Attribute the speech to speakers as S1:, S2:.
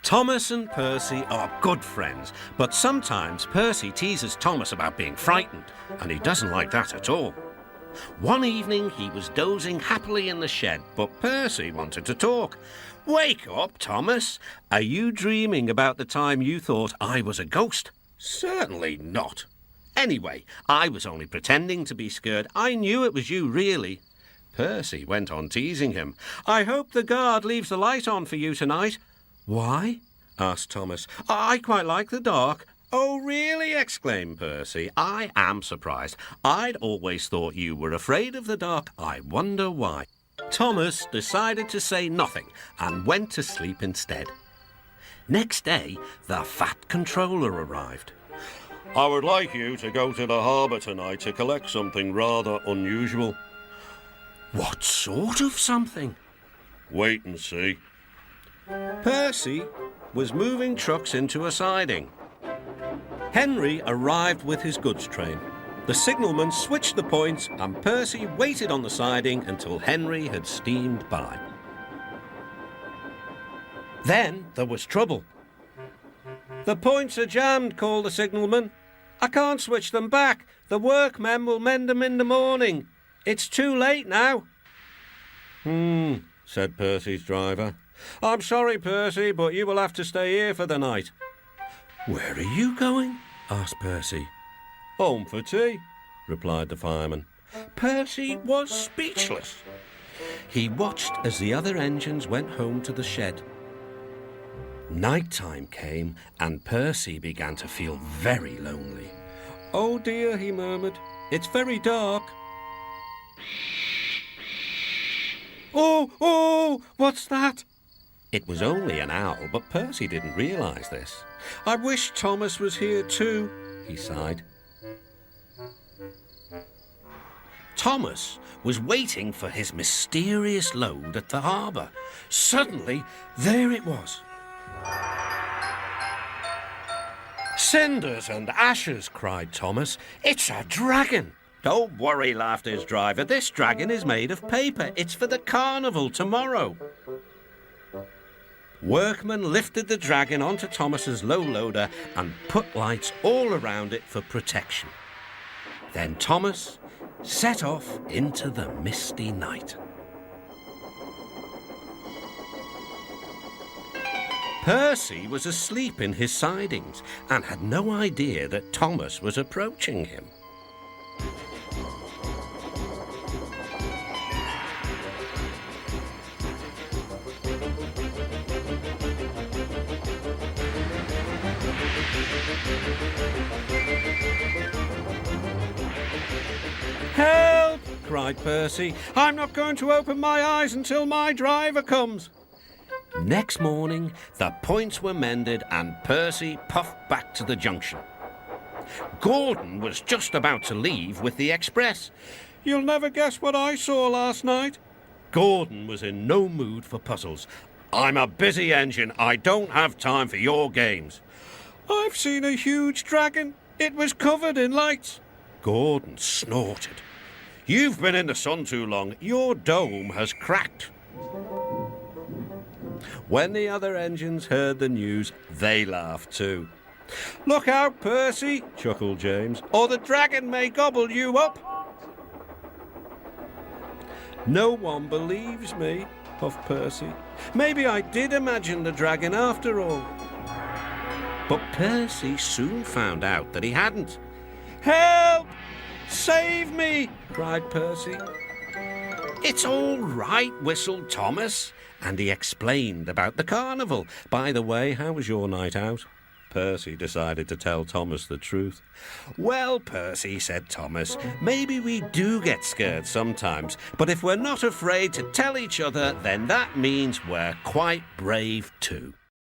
S1: Thomas and Percy are good friends, but sometimes Percy teases Thomas about being frightened, and he doesn't like that at all. One evening he was dozing happily in the shed, but Percy wanted to talk. "Wake up, Thomas. Are you dreaming about the time you thought I was a ghost?" "Certainly not. Anyway, I was only pretending to be scared. I knew it was you, really." Percy went on teasing him. "I hope the guard leaves the light on for you tonight." "Why?" asked Thomas. "I quite like the dark." "Oh, really?" exclaimed Percy. "I am surprised. I'd always thought you were afraid of the dark. I wonder why." Thomas decided to say nothing and went to sleep instead. Next day, the Fat Controller arrived. "I would like you to go to the harbour tonight to collect something rather unusual." "What sort of something?" "Wait and see." Percy was moving trucks into a siding. Henry arrived with his goods train. The signalman switched the points and Percy waited on the siding until Henry had steamed by. Then there was trouble. "The points are jammed," called the signalman. "I can't switch them back. The workmen will mend them in the morning. It's too late now." Said Percy's driver. "I'm sorry, Percy, but you will have to stay here for the night." "Where are you going?" asked Percy. "Home for tea," replied the fireman. Percy was speechless. He watched as the other engines went home to the shed. Night time came and Percy began to feel very lonely. "Oh dear," he murmured, "it's very dark." Oh, what's that?" It was only an owl, but Percy didn't realise this. "I wish Thomas was here too," he sighed. Thomas was waiting for his mysterious load at the harbour. Suddenly, there it was. "Cinders and ashes," cried Thomas. "It's a dragon." "Don't worry," laughed his driver. "This dragon is made of paper. It's for the carnival tomorrow." Workmen lifted the dragon onto Thomas's low loader and put lights all around it for protection. Then Thomas set off into the misty night. Percy was asleep in his sidings and had no idea that Thomas was approaching him. "Help!" cried Percy. "I'm not going to open my eyes until my driver comes." Next morning, the points were mended and Percy puffed back to the junction. Gordon was just about to leave with the express. "You'll never guess what I saw last night." Gordon was in no mood for puzzles. "I'm a busy engine. I don't have time for your games." "I've seen a huge dragon. It was covered in lights." Gordon snorted. "You've been in the sun too long. Your dome has cracked." When the other engines heard the news, they laughed too. "Look out, Percy," chuckled James, "or the dragon may gobble you up." "No one believes me," puffed Percy. "Maybe I did imagine the dragon after all." But Percy soon found out that he hadn't. "Help! Save me!" cried Percy. "It's all right," whistled Thomas, and he explained about the carnival. "By the way, how was your night out?" Percy decided to tell Thomas the truth. "Well, Percy," said Thomas, "maybe we do get scared sometimes, but if we're not afraid to tell each other, then that means we're quite brave too."